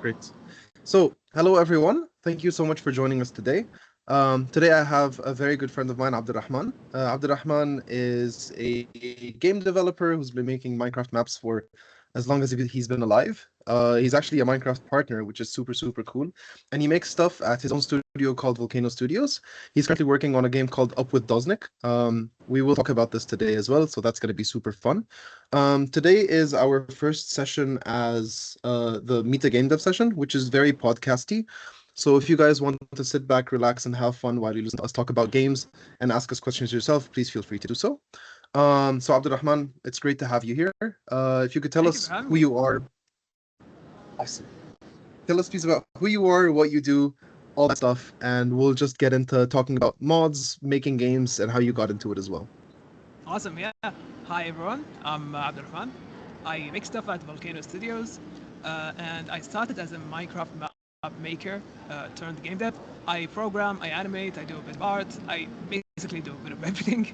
Great. So, hello everyone. Thank you so much for joining us today. Today I have a very good friend of mine, Abdulrahman. Abdulrahman is a game developer who's been making Minecraft maps for as long as he's been alive. He's actually a Minecraft partner, which is super, super cool. And he makes stuff at his own studio called Volcano Studios. He's currently working on a game called Up with Doznik. We will talk about this today as well, so that's going to be super fun. Today is our first session as the Meet a Game Dev session, which is very podcasty. So if you guys want to sit back, relax, and have fun while you listen to us talk about games and ask us questions yourself, please feel free to do so. So Abdulrahman, it's great to have you here. If you could tell Thank you us for having who me. you are. Awesome. Tell us please about who you are, what you do, all that stuff, and we'll just get into talking about mods, making games, and how you got into it as well. Awesome, yeah. Hi everyone, I'm Abdulrahman. I make stuff at Volcano Studios, and I started as a Minecraft map maker turned game dev. I program, I animate, I do a bit of art, I basically do a bit of everything.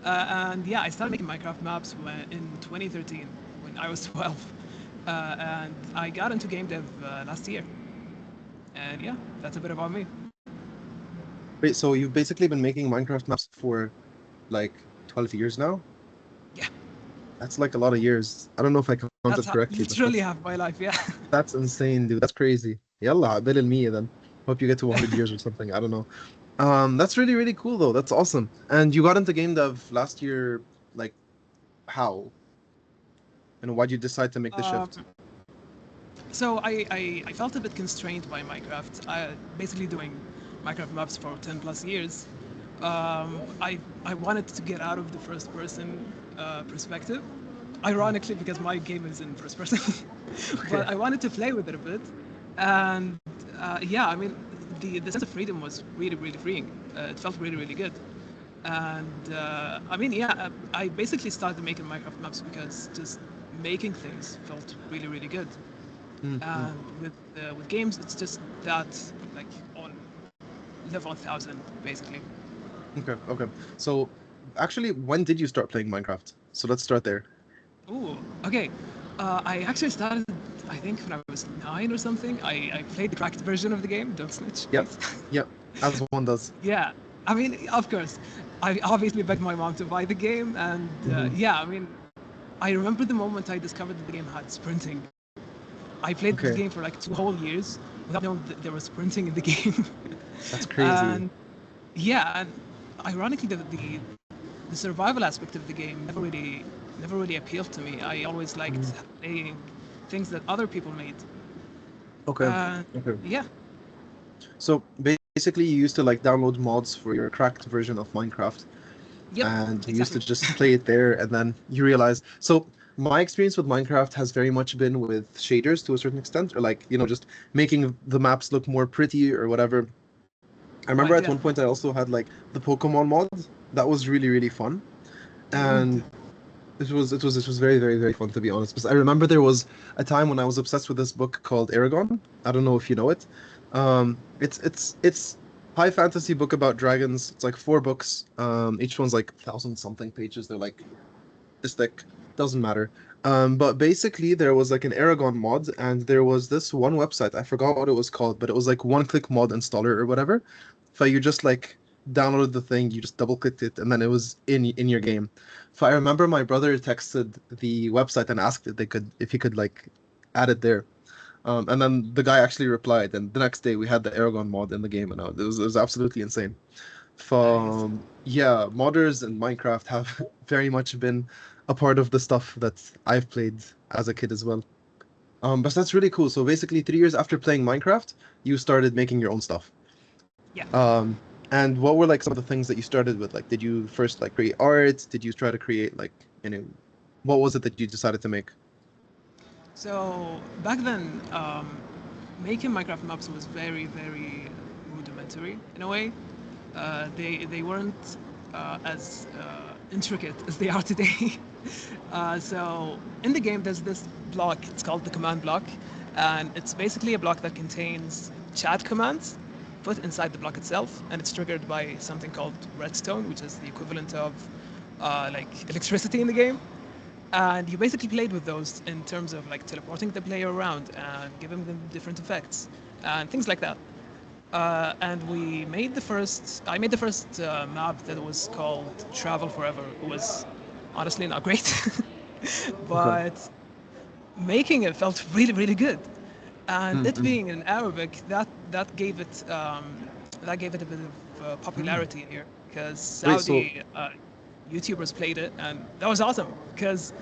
And yeah, I started making Minecraft maps in 2013 when I was 12. And I got into game dev last year. And yeah, that's a bit about me. Wait, so you've basically been making Minecraft maps for like 12 years now? Yeah, That's like a lot of years. I don't know if I that's counted correctly, but literally half my life, yeah. that's insane, dude. That's crazy. Yalla, عقبال المية then. Hope you get to 100 years or something. I don't know. That's really, really cool though. That's awesome. And you got into game dev last year, like how? And why'd you decide to make the Um, shift? So I felt a bit constrained by Minecraft. Basically doing Minecraft maps for 10 plus years. I wanted to get out of the first person perspective. Ironically, because my game is in first person, Okay. but I wanted to play with it a bit. And yeah, I mean, the sense of freedom was really freeing. It felt really good. And I mean, yeah, I basically started making Minecraft maps because just making things felt really good. Mm-hmm. And with games, it's just that like on level 1000 basically. Okay, okay. So actually, when did you start playing Minecraft? So let's start there. Ooh, okay. I actually started, I think, when I was 9 or something. I played the cracked version of the game. Don't snitch, Yep, please. yep, as one does. Yeah, I mean, of course. I obviously begged my mom to buy the game, and Hmm. yeah, I mean, I remember the moment I discovered that the game had sprinting. I played this game Okay, for like 2 whole years without knowing that there was sprinting in the game. that's crazy. And yeah, and ironically, the survival aspect of the game never really appealed to me. I always liked Mhm. playing things that other people made. Okay, Uh, okay. yeah, So basically, you used to like download mods for your cracked version of Minecraft, yep, and you used to exactly. just play it there, and then you realize. So my experience with Minecraft has very much been with shaders to a certain extent, or like, just making the maps look more pretty or whatever. I remember Right, at yeah. one point I also had like the Pokemon mod. That was really, really fun. Dude, And it was very fun, to be honest. Because I remember there was a time when I was obsessed with this book called Aragon. I don't know if you know it. It's high fantasy book about dragons. It's like four books. Each one's like 1,000 something pages. They're like this thick. Doesn't matter. But basically there was like an Aragon mod, and there was this one website. I forgot what it was called, but it was like one-click mod installer or whatever. So you just like downloaded the thing, you just double-clicked it, and then it was in your game. So I remember my brother texted the website and asked if he could like add it there. And then the guy actually replied, and the next day we had the Aragon mod in the game, and it was absolutely insane. nice. Yeah, modders and Minecraft have very much been a part of the stuff that I've played as a kid as well. But that's really cool. So basically, 3 years after playing Minecraft, you started making your own stuff. Yeah. And what were like some of the things that you started with? Like, did you first like create art? Did you try to create like, you know, what was it that you decided to make? So back then, making Minecraft maps was very rudimentary in a way. They weren't as intricate as they are today. So in the game, there's this block. It's called the command block, and it's basically a block that contains chat commands put inside the block itself, and it's triggered by something called redstone, which is the equivalent of like electricity in the game. And you basically played with those in terms of like teleporting the player around and giving them different effects and things like that. And we made the first. I made the first map that was called Travel Forever. It was honestly not great, Okay. but making it felt really, really good. And it Mm-mm. being in Arabic, that gave it a bit of Mm. popularity here because Wait, so Saudi YouTubers played it, and that was awesome. Because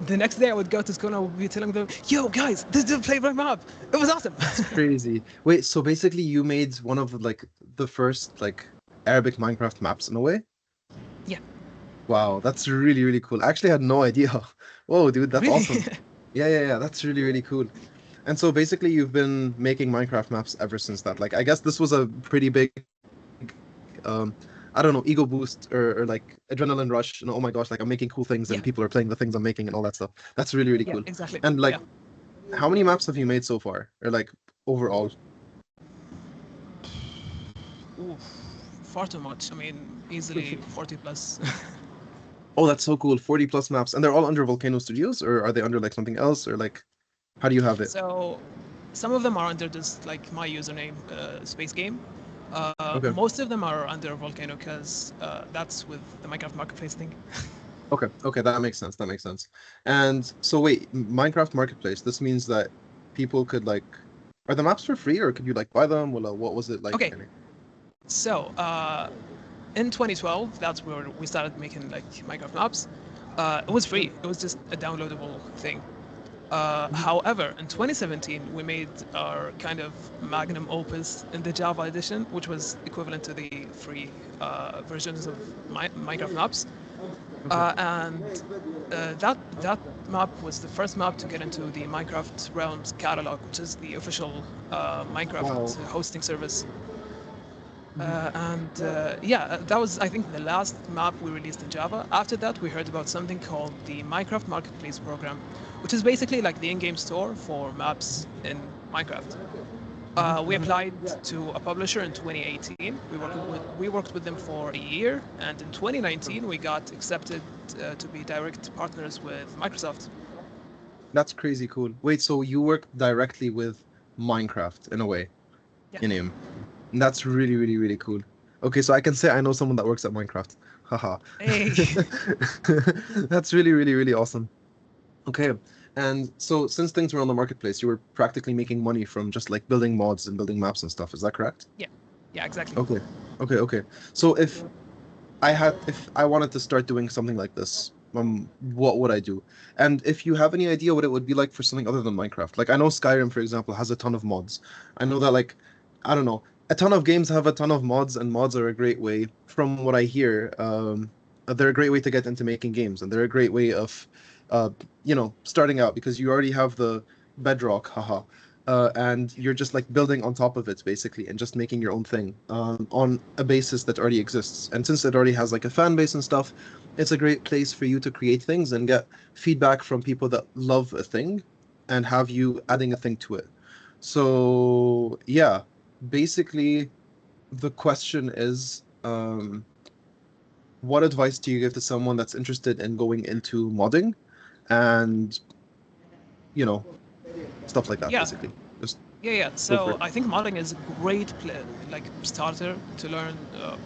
the next day I would go to school and I would be telling them, "Yo, guys, this dude played my map. It was awesome." that's crazy. Wait, so basically you made one of like the first like Arabic Minecraft maps in a way? Yeah, Wow, that's really, really cool. I actually had no idea. Whoa, dude, that's really. awesome. Yeah, that's really, really cool. And so basically you've been making Minecraft maps ever since that. Like I guess this was a pretty big I don't know, ego boost or like adrenaline rush. And oh my gosh, like I'm making cool things and Yeah, people are playing the things I'm making and all that stuff. That's really, really yeah, cool. exactly. And Yeah. like how many maps have you made so far? Or like overall? Oof, far too much. I mean, easily 40 plus. Oh, that's so cool. 40 plus maps. And they're all under Volcano Studios, or are they under like something else? Or like how do you have it? So some of them are under just like my username, Space Game. Okay. Most of them are under Volcano because that's with the Minecraft Marketplace thing. Okay, that makes sense. That makes sense. And so wait, Minecraft Marketplace, this means that people could like are the maps for free or could you like buy them? Well, what was it like? Okay, so in 2012, that's where we started making like Minecraft maps. It was free. It was just a downloadable thing. Mhm. However, in 2017, we made our kind of magnum opus in the Java edition, which was equivalent to the free versions of Minecraft maps. Okay. That map was the first map to get into the Minecraft Realms catalog, which is the official Minecraft Wow. hosting service. Mhm. Yeah, that was I think the last map we released in Java. After that, we heard about something called the Minecraft Marketplace program, which is basically like the in-game store for maps in Minecraft. Mhm. We Mhm. applied to a publisher in 2018. We worked with them for a year, and in Okay. 2019 we got accepted to be direct partners with Microsoft. That's crazy cool. Wait, so you work directly with Minecraft in a way, Yeah. in him. That's really, really, really cool. Okay, so I can say I know someone that works at Minecraft. Haha. Hey. That's really, really, really awesome. Okay. And so since things were on the marketplace, you were practically making money from just like building mods and building maps and stuff. Is that correct? Yeah. Yeah. Exactly. Okay. Okay. So if I wanted to start doing something like this, what would I do? And if you have any idea what it would be like for something other than Minecraft, like I know Skyrim, for example, has a ton of mods. I know that like, I don't know, a ton of games have a ton of mods, and mods are a great way, from what I hear, they're a great way to get into making games, and they're a great way of, uh, starting out because you already have the bedrock, haha. And you're just like building on top of it basically and just making your own thing on a basis that already exists. And since it already has like a fan base and stuff, it's a great place for you to create things and get feedback from people that love a thing and have you adding a thing to it. So, yeah, basically, the question is what advice do you give to someone that's interested in going into modding and, you know, stuff like that, Yeah. basically? Just Yeah. go for So it. I think modding is a great like starter to learn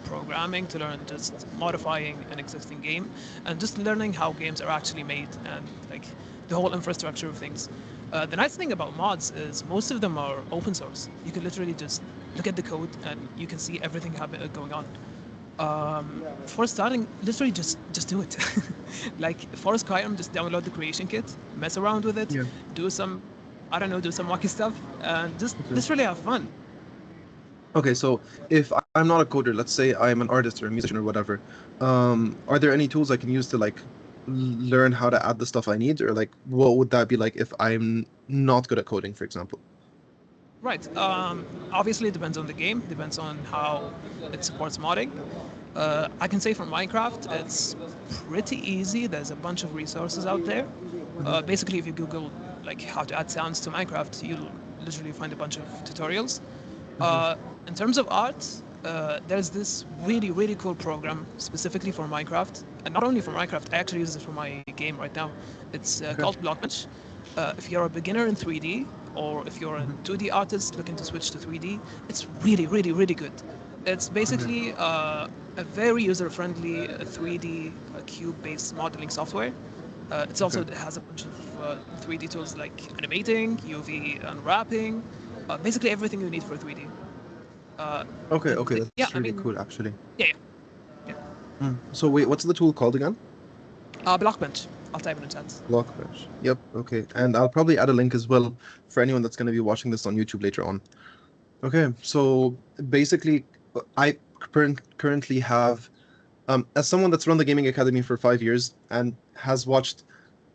programming, to learn just modifying an existing game, and just learning how games are actually made and like the whole infrastructure of things. The nice thing about mods is most of them are open source. You can literally just look at the code and you can see everything going on. For starting, literally just do it. Like for Skyrim, just download the creation kit, mess around with it, Yeah. do some, I don't know, do some wacky stuff, and just Okay. literally have fun. Okay, so if I'm not a coder, let's say I'm an artist or a musician or whatever, are there any tools I can use to like learn how to add the stuff I need, or like what would that be like if I'm not good at coding, for example? Right. Obviously, it depends on the game, depends on how it supports modding. I can say for Minecraft, it's pretty easy. There's a bunch of resources out there. Mhm. Basically, if you Google like how to add sounds to Minecraft, you'll literally find a bunch of tutorials. Mhm. Uh, in terms of art, there's this really, really cool program specifically for Minecraft. and not only for Minecraft, I actually use it for my game right now. It's Okay. called Blockbench. If you're a beginner in 3D, or if you're a Mhm. 2D artist looking to switch to 3D, it's really, really, really good. It's Okay. basically a very user-friendly 3D cube-based modeling software. It's also Okay. it has a bunch of 3D tools like animating, UV unwrapping, basically everything you need for 3D. Okay. And Okay. yeah, That's I really mean, cool, actually. yeah, yeah. So wait, what's the tool called again? Blockbench. I'll type in the chat. Blockbench. Yep. Okay. And I'll probably add a link as well for anyone that's going to be watching this on YouTube later on. Okay. So basically, I currently have, as someone that's run the gaming academy for 5 years and has watched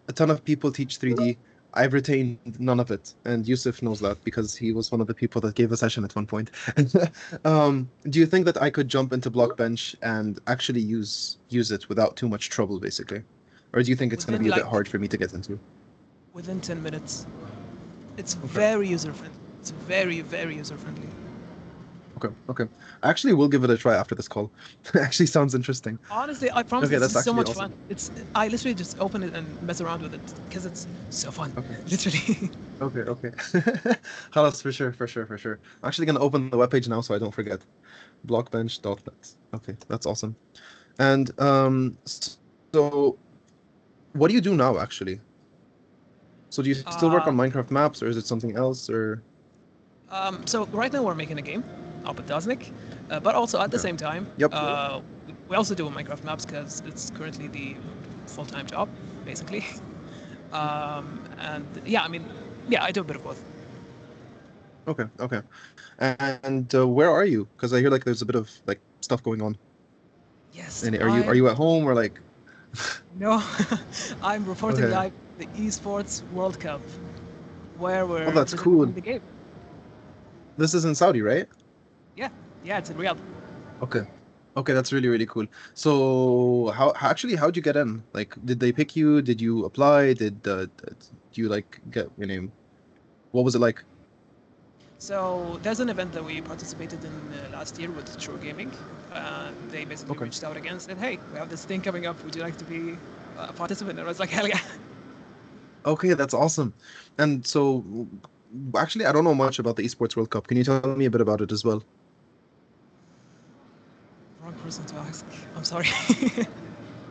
a ton of people teach 3D, I've retained none of it. And Yusuf knows that because he was one of the people that gave a session at one point. Do you think that I could jump into Blockbench and actually use it without too much trouble, basically? Or do you think it's going to Within be a bit like hard for me to get into? within 10 minutes. It's Okay. very user friendly. It's very, very user friendly. Okay. Okay. I actually will give it a try after this call. It actually sounds interesting. Honestly, I promise Okay, it's that's just so actually much fun. awesome. It's I literally just open it and mess around with it because it's so fun. Okay. Literally. Okay. Okay. Halas, for sure, for sure, for sure. I'm actually going to open the webpage now so I don't forget. Blockbench.net. Okay, that's awesome. And so what do you do now actually? So do you still work on uh, Minecraft maps or is it something else or so right now we're making a game up at Doznik, but also at the okay. same time, Yep. we also do Minecraft maps because it's currently the full-time job, basically. And yeah, I mean, yeah, I do a bit of both. Okay, okay. And where are you? Because I hear like there's a bit of like stuff going on. Yes, And are I'm you at home or like no, I'm reporting okay. live the Esports World Cup, where Oh, we're that's presenting cool. the game. This is in Saudi, right? Yeah, yeah, it's in Riyadh. Okay. Okay, that's really, really cool. So actually how'd you get in? Like did they pick you? Did you apply? Do you like get your name? What was it like? So there's an event that we participated in last year with True Gaming. They basically Okay. reached out again and said, "Hey, we have this thing coming up. Would you like to be a participant?" And I was like, "Hell yeah!" Okay, that's awesome. And so, actually, I don't know much about the Esports World Cup. Can you tell me a bit about it as well? Wrong person to ask. I'm sorry.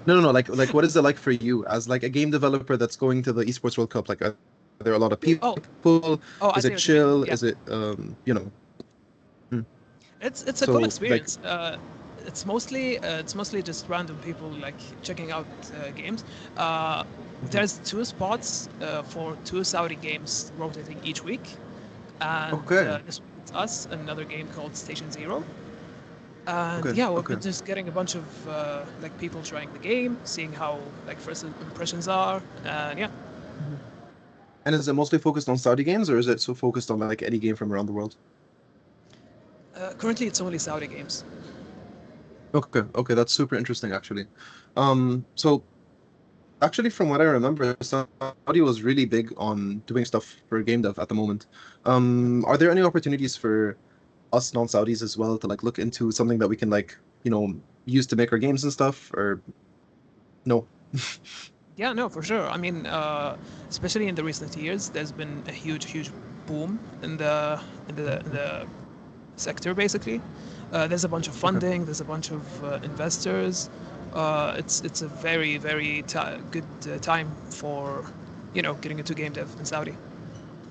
No, no, no. Like, what is it like for you as like a game developer that's going to the Esports World Cup? Like, are there a lot of Oh, people? oh, I Is see it what you mean. chill? Yeah, Is it, mm. it's a cool So like, experience. It's mostly just random people like checking out games. Uh, okay, there's two spots for two Saudi games rotating each week, and okay, this week it's us, another game called Station Zero. And okay, yeah, we've okay. been just getting a bunch of like people trying the game, seeing how like first impressions are, and yeah. Mhm. And is it mostly focused on Saudi games, or is it so focused on like any game from around the world? Currently, it's only Saudi games. Okay, okay, that's super interesting actually. So actually, from what I remember, Saudi was really big on doing stuff for game dev at the moment. Are there any opportunities for us non-Saudis as well to like look into something that we can like, use to make our games and stuff, or no? Yeah, no, for sure. I mean, especially in the recent years, there's been a huge, huge boom in the sector. Basically, there's a bunch of Okay, funding. There's a bunch of investors. It's a very, very good time for getting into game dev in Saudi.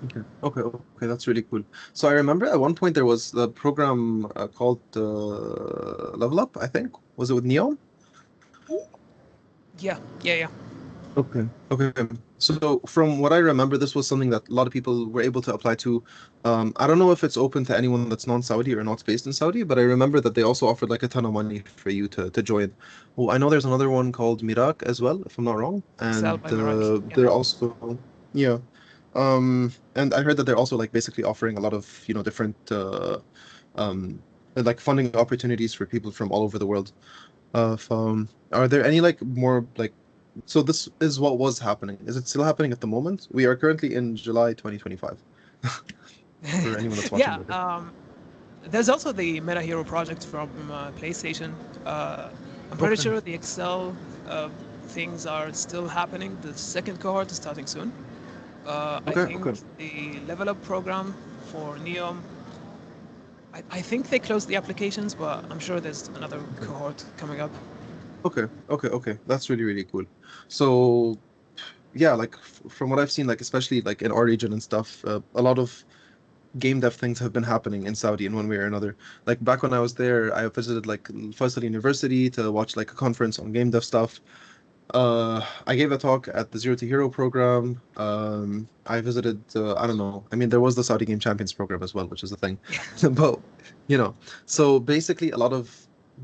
okay, okay, okay, that's really cool. So I remember at one point there was the program called Level Up, I think. Was it with Neon? Yeah, yeah, yeah. Okay. Okay. So from what I remember, this was something that a lot of people were able to apply to. I don't know if it's open to anyone that's non-Saudi or not based in Saudi, but I remember that they also offered like a ton of money for you to join. Oh, I know there's another one called Mirak as well, if I'm not wrong, Excel and by Meraki. Yeah. they're also yeah. And I heard that they're also like basically offering a lot of different um like funding opportunities for people from all over the world. Are there any like more like so this is what was happening. Is it still happening at the moment? We are currently in July 2025 for anyone that's watching Yeah. later. There's also the Meta Hero project from PlayStation. Uh, I'm pretty Okay. sure the Excel things are still happening. The second cohort is starting soon. I Okay. think Okay. the level up program for Neom, I think they closed the applications, but I'm sure there's another Okay. cohort coming up. Okay. Okay. Okay. That's really, really cool. So yeah, like from what I've seen, like especially like in our region and stuff, a lot of game dev things have been happening in Saudi in one way or another. Like back when I was there, I visited like Faisal University to watch like a conference on game dev stuff. I gave a talk at the Zero to Hero program. I visited, I don't know. I mean, there was the Saudi Game Champions program as well, which is a thing. Yeah. But, you know, so basically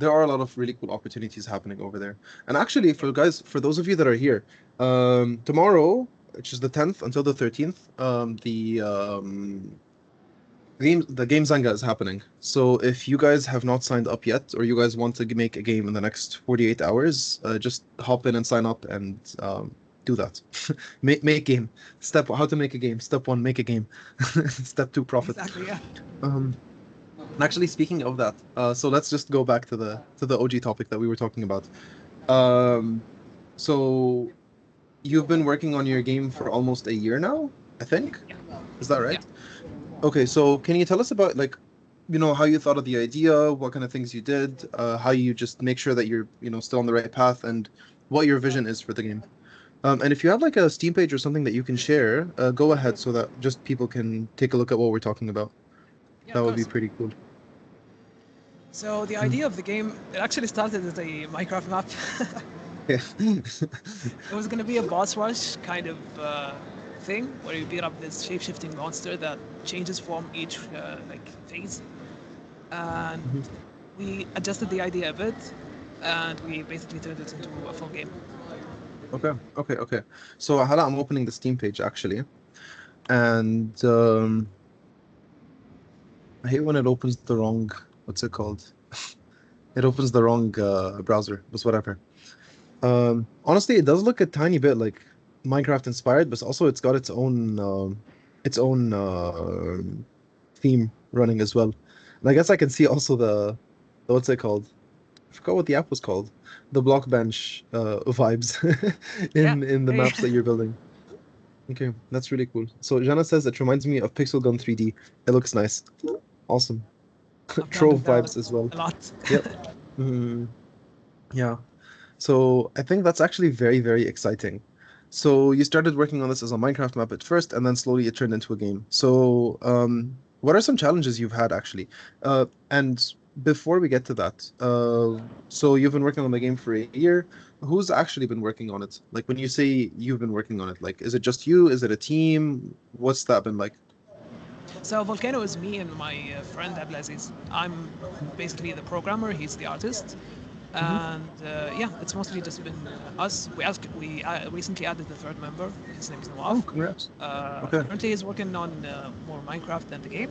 there are a lot of really cool opportunities happening over there. And actually, Yep. for those of you that are here, tomorrow, which is the 10th until the 13th, the game Zanga is happening. So if you guys have not signed up yet, or you guys want to make a game in the next 48 hours, just hop in and sign up and do that. Make game. How to make a game. Step one, make a game. Step two, profit. Exactly. Yeah. Um, Actually, speaking of that, so let's just go back to the OG topic that we were talking about. Um, so you've been working on your game for almost a year now, I think. Yeah. Is that Yeah. right? Okay, so can you tell us about like, how you thought of the idea, what kind of things you did, how you just make sure that you're, still on the right path, and what your vision is for the game. And if you have like a Steam page or something that you can share, go ahead so that just people can take a look at what we're talking about. Yeah. That Of would be course. pretty cool. So the Mm. idea of the game, it actually started as a Minecraft map. Yeah. It was going to be a boss rush kind of thing where you beat up this shape-shifting monster that changes form each like phase, and Mhm. we adjusted the idea a bit, and we basically turned it into a full game. Okay, okay, okay. So Hala, I'm opening the Steam page actually, and I hate when it opens the wrong, what's it called? It opens the wrong browser, but whatever. Honestly, it does look a tiny bit like Minecraft inspired, but also it's got its own theme running as well. And I guess I can see also the what's it called? I forgot what the app was called. The block bench vibes Yeah. in the Hey. maps that you're building. Okay, that's really cool. So Jana says it reminds me of Pixel Gun 3D. It looks nice. Awesome. I've Trove downloaded that vibes as well. a lot. Yep. Mm, yeah. So I think that's actually very, very exciting. So you started working on this as a Minecraft map at first, and then slowly it turned into a game. So what are some challenges you've had actually? And before we get to that, so you've been working on the game for a year. Who's actually been working on it? Like when you say you've been working on it, like is it just you? Is it a team? What's that been like? So Volcano is me and my friend Abdulaziz. I'm basically the programmer. He's the artist. Hmm. And yeah, it's mostly just been us. We recently added the third member. His name is Nawaf. Oh, congrats. Okay. Currently, he's working on more Minecraft than the game,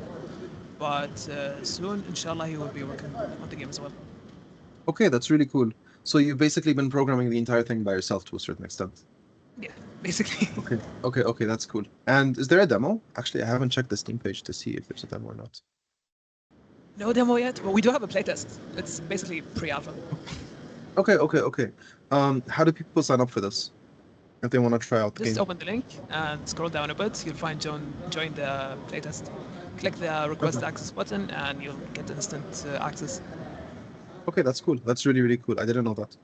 but soon, inshallah, he will be working on the game as well. Okay, that's really cool. So you've basically been programming the entire thing by yourself to a certain extent. Yeah, basically. Okay. Okay. Okay. That's cool. And is there a demo? Actually, I haven't checked the Steam page to see if there's a demo or not. No demo yet, but we do have a playtest. It's basically pre-alpha. Okay. Okay. Okay. How do people sign up for this if they want to try out the Just game? open the link and scroll down a bit. You'll find join the playtest. Click the Okay. request access button, and you'll get instant access. Okay. That's cool. That's really, really cool. I didn't know that.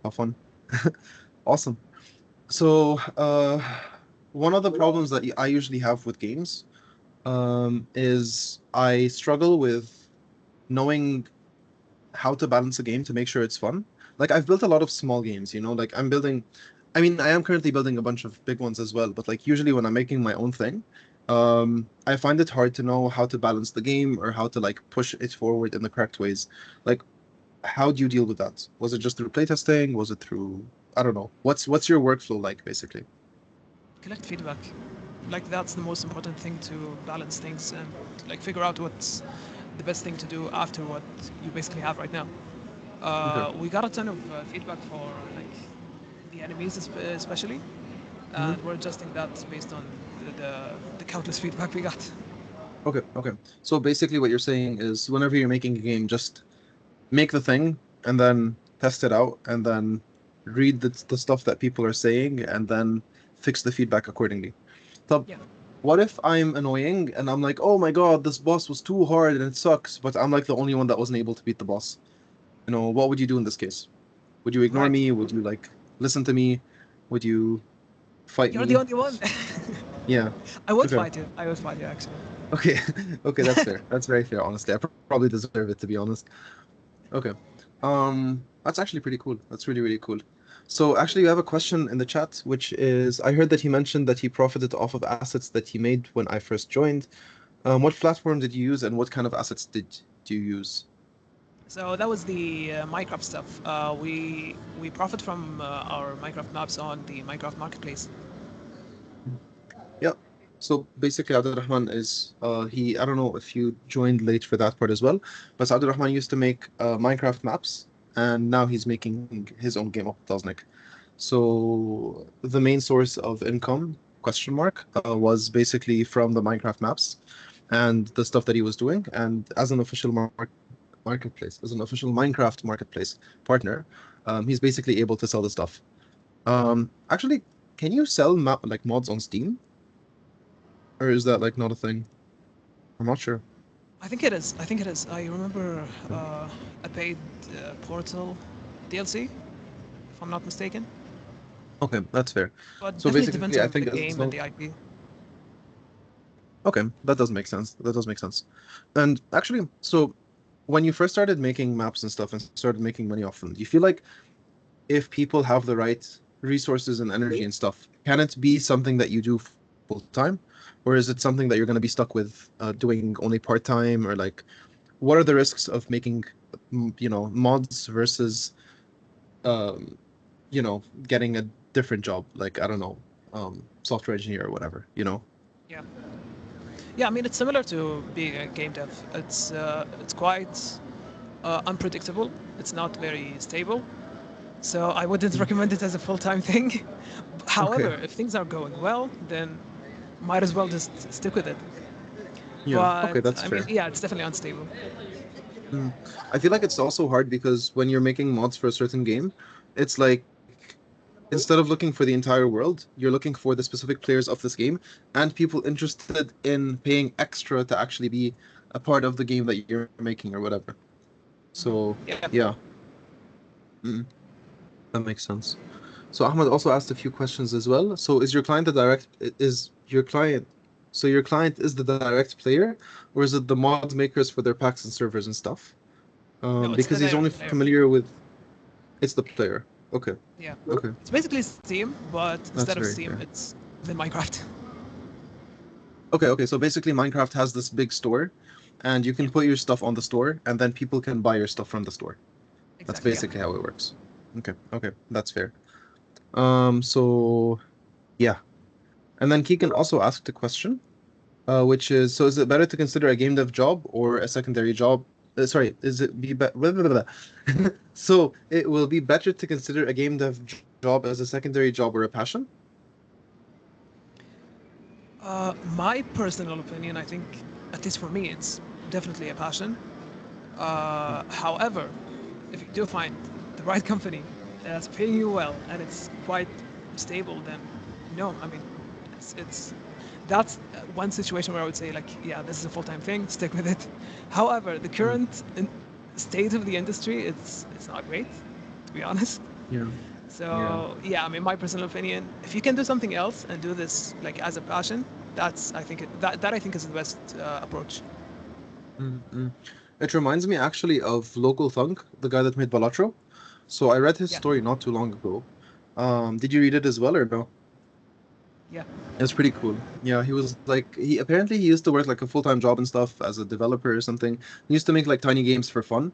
How fun. Awesome. So, one of the problems that I usually have with games, is I struggle with knowing how to balance a game to make sure it's fun. Like I've built a lot of small games, like I mean, I am currently building a bunch of big ones as well, but like usually when I'm making my own thing, I find it hard to know how to balance the game or how to like push it forward in the correct ways. Like, how do you deal with that? Was it just through playtesting? Was it through, I don't know. What's your workflow like basically? Collect feedback. Like that's the most important thing to balance things and like figure out what's the best thing to do after what you basically have right now. Okay. We got a ton of feedback for like the enemies especially, Hmm. and we're adjusting that based on the countless feedback we got. Okay. Okay. So basically what you're saying is whenever you're making a game, just make the thing and then test it out, and then read the stuff that people are saying, and then fix the feedback accordingly. So, Yeah. what if I'm annoying and I'm like, oh my God, this boss was too hard and it sucks, but I'm like the only one that wasn't able to beat the boss? What would you do in this case? Would you ignore Right. me? Would you like listen to me? Would you fight You're the me? only one. Yeah. I would Okay. fight you. I would fight you actually. Okay. Okay, that's fair. That's very fair, honestly. I probably deserve it, to be honest. Okay. That's actually pretty cool. That's really, really cool. So actually you have a question in the chat, which is I heard that he mentioned that he profited off of assets that he made when I first joined. What platform did you use and what kind of assets did you use? So that was the Minecraft stuff. We profit from our Minecraft maps on the Minecraft marketplace. Yeah. So basically, Abdulrahman is he. I don't know if you joined late for that part as well, but Abdulrahman used to make Minecraft maps, and now he's making his own game of Taznik. So the main source of income, question mark, was basically from the Minecraft maps and the stuff that he was doing. And as an official marketplace, as an official Minecraft marketplace partner, he's basically able to sell the stuff. Actually, can you sell like mods on Steam? Or is that like not a thing? I'm not sure. I think it is. I think it is. I remember Okay, a paid Portal DLC, if I'm not mistaken. okay, that's fair. But So definitely depends basically, I on the think as game and long the IP. okay, that does make sense. That does make sense. And actually, so when you first started making maps and stuff and started making money off them, do you feel like if people have the right resources and energy and stuff, can it be something that you do full time, or is it something that you're going to be stuck with doing only part time, or like what are the risks of making mods versus um, getting a different job, like I don't know, software engineer or whatever, Yeah. Yeah, I mean it's similar to being a game dev. It's quite unpredictable. It's not very stable. So I wouldn't Mm. recommend it as a full-time thing. Okay. However, if things are going well, then might as well just stick with it. Yeah. But Okay, that's I mean, fair. yeah, it's definitely unstable. Mm. I feel like it's also hard because when you're making mods for a certain game, it's like instead of looking for the entire world, you're looking for the specific players of this game and people interested in paying extra to actually be a part of the game that you're making or whatever. So, Yeah. yeah, mm, that makes sense. So Ahmed also asked a few questions as well. So is your client the direct is your client so your client is the direct player or is it the mod makers for their packs and servers and stuff? No, it's Because the he's only direct player. familiar with it's the player. Okay. Yeah. Okay. It's basically Steam, but That's instead of very Steam, fair. it's the Minecraft. Okay, okay. So basically Minecraft has this big store and you Yeah. can put your stuff on the store and then people can buy your stuff from the store. That's Exactly. Yeah. basically how it works. Okay, okay. That's fair. So yeah. And then Keegan also asked a question. Which is, so is it better to consider a game dev job or a secondary job? Sorry, is it be better? So it will be better to consider a game dev job as a secondary job or a passion? My personal opinion, I think, at least for me, it's definitely a passion. However, if you do find the right company that's paying you well and it's quite stable, then no, I mean, it's that's one situation where I would say like, yeah, this is a full-time thing, stick with it. However, the Mm, current state of the industry, it's not great, to be honest. yeah, yeah. So yeah, I mean, my personal opinion, if you can do something else and do this like as a passion, that's I think that I think is the best approach. Mm. It reminds me actually of Local Thunk, the guy that made Balatro. So I read his Yeah, story not too long ago. Did you read it as well or no? yeah. It was pretty cool. Yeah, he was like he apparently he used to work like a full-time job and stuff as a developer or something. He used to make like tiny games for fun.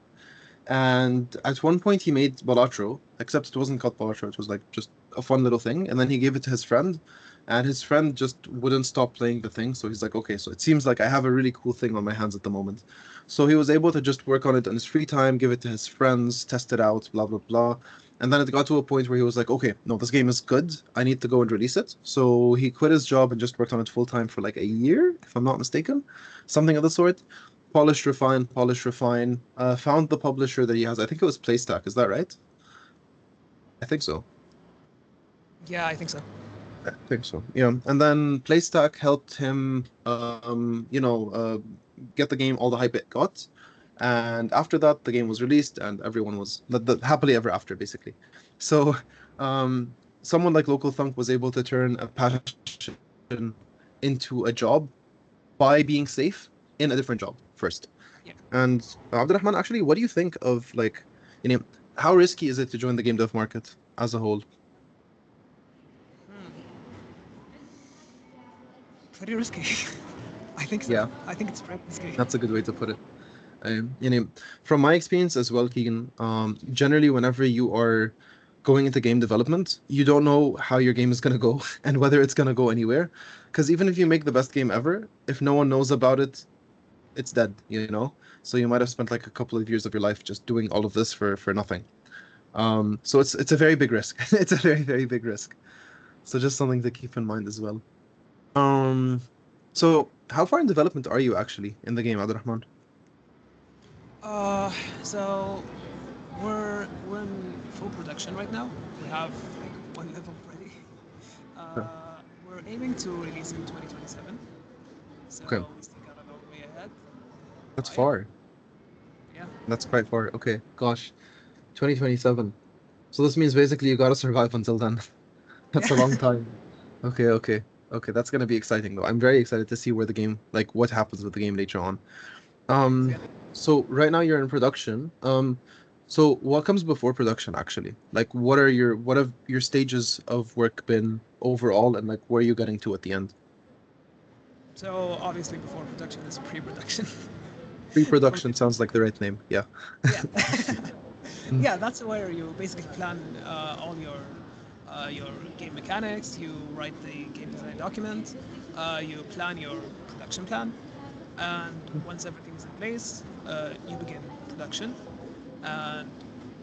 And at one point, he made Balatro, except it wasn't called Balatro. It was like just a fun little thing. And then he gave it to his friend, and his friend just wouldn't stop playing the thing. So he's like, okay, so it seems like I have a really cool thing on my hands at the moment. So he was able to just work on it in his free time, give it to his friends, test it out, blah, blah, blah. And then it got to a point where he was like, okay, no, this game is good. I need to go and release it. So he quit his job and just worked on it full time for like a year, if I'm not mistaken, something of the sort. Polish, refine, polish, refine. Found the publisher that he has. I think it was Playstack. Is that right? I think so. Yeah, I think so. I think so. Yeah. And then PlayStack helped him, get the game all the hype it got. And after that, the game was released, and everyone was happily ever after, basically. So, um, someone like Local Thunk was able to turn a passion into a job by being safe in a different job first. Yeah. And Abdurrahman, actually, what do you think of like, you know, how risky is it to join the game dev market as a whole? Hmm. Pretty risky. I think so. Yeah, I think it's pretty risky. that's a good way to put it. You know, from my experience as well, Keegan, generally whenever you are going into game development, you don't know how your game is going to go and whether it's going to go anywhere. Because even if you make the best game ever, if no one knows about it, it's dead, you know? So you might have spent like a couple of years of your life just doing all of this for nothing. So it's a very big risk. It's a very, very big risk. So just something to keep in mind as well. Um, so how far in development are you actually in the game, Abdurrahman? Uh, so we're in full production right now. We have like one level ready. Okay. We're aiming to release in 2027, so Okay. we still got a long way ahead. That's Yeah, far. yeah, That's quite far. Okay. Gosh. 2027. So this means basically you gotta survive until then. yeah. That's a long time. Okay, okay. Okay, that's gonna be exciting though. I'm very excited to see where the game, like what happens with the game later on. Yeah. So right now you're in production. So what comes before production actually? Like what have your stages of work been overall and like where are you getting to at the end? So obviously before production is pre-production. From Pre-production sounds like the right name. Yeah. yeah, Mm, yeah, that's where you basically plan all your game mechanics. You write the game design document. You plan your production plan, and once everything is in place, you begin production. And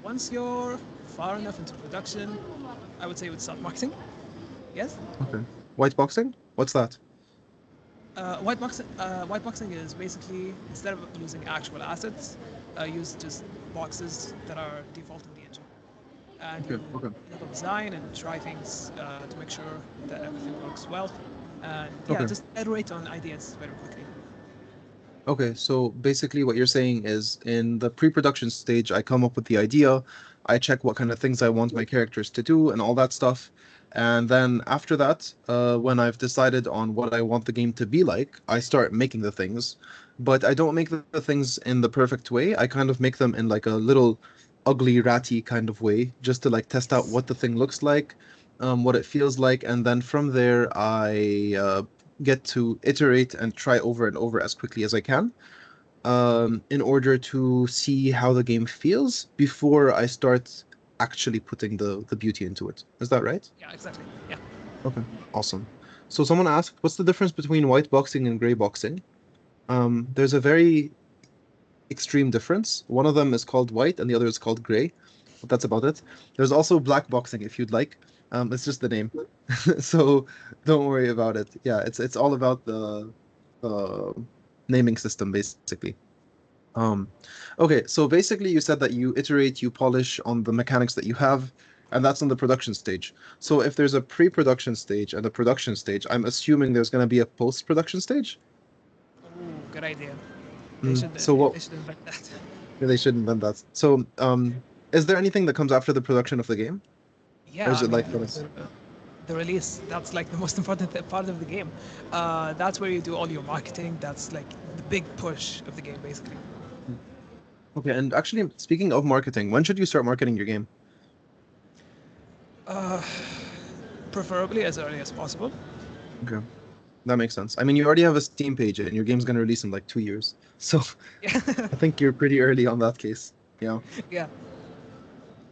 once you're far enough into production, I would say you would start marketing. Yes. okay. White boxing? What's that? White boxing is basically instead of using actual assets, use just boxes that are default in the engine, and Okay, you okay. level design and try things to make sure that everything works well, and yeah, Okay. just iterate on ideas very quickly. Okay, so basically what you're saying is in the pre-production stage, I come up with the idea, I check what kind of things I want my characters to do and all that stuff. And then after that, when I've decided on what I want the game to be like, I start making the things. But I don't make the things in the perfect way. I kind of make them in like a little ugly, ratty kind of way, just to like test out Yes. what the thing looks like, what it feels like, and then from there I get to iterate and try over and over as quickly as I can in order to see how the game feels before I start actually putting the beauty into it. Is that right? Yeah, exactly. Yeah. Okay, awesome. So someone asked, what's the difference between white boxing and gray boxing? There's a very extreme difference. One of them is called white and the other is called gray, but that's about it. There's also black boxing if you'd like. It's just the name. So don't worry about it. Yeah, it's all about the naming system basically. Um, okay, so basically you said that you iterate, you polish on the mechanics that you have, and that's on the production stage. So if there's a pre-production stage and a production stage, I'm assuming there's going to be a post-production stage. Ooh, good idea. They Mm, should uh, so what they should invent that. they shouldn't invent that. So is there anything that comes after the production of the game? Or Yeah, is I it mean like this? the release. That's like the most important part of the game. That's where you do all your marketing. That's like the big push of the game, basically. Mm. Okay, and actually speaking of marketing, when should you start marketing your game? Uh, Preferably as early as possible. Okay, that makes sense. I mean, you already have a Steam page and your game's going to release in like 2 years. So Yeah, I think you're pretty early on that case. Yeah. yeah.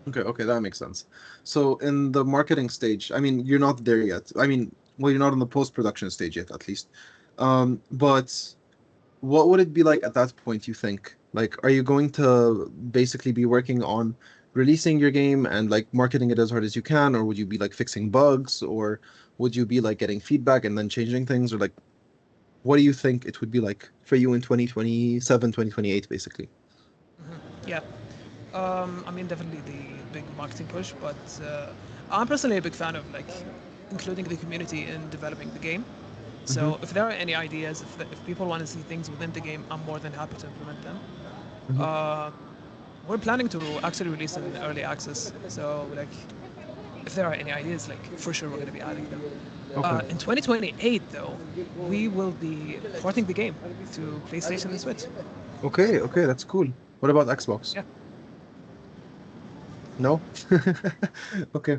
Okay, okay, that makes sense. So in the marketing stage, I mean, you're not there yet. I mean, well, you're not on the post-production stage yet, at least. But what would it be like at that point, you think? Like, are you going to basically be working on releasing your game and like marketing it as hard as you can, or would you be like fixing bugs, or would you be like getting feedback and then changing things, or like what do you think it would be like for you in 2027, 2028, basically? Yeah. I mean, definitely big marketing push, but I'm personally a big fan of like including the community in developing the game. Mm-hmm. So if there are any ideas, if people want to see things within the game, I'm more than happy to implement them. Mm-hmm. Uh, we're planning to actually release in early access. So like, if there are any ideas, like for sure we're going to be adding them. Okay. In 2028, though, we will be porting the game to PlayStation and Switch. Okay. Okay. That's cool. What about Xbox? Yeah. No? Okay.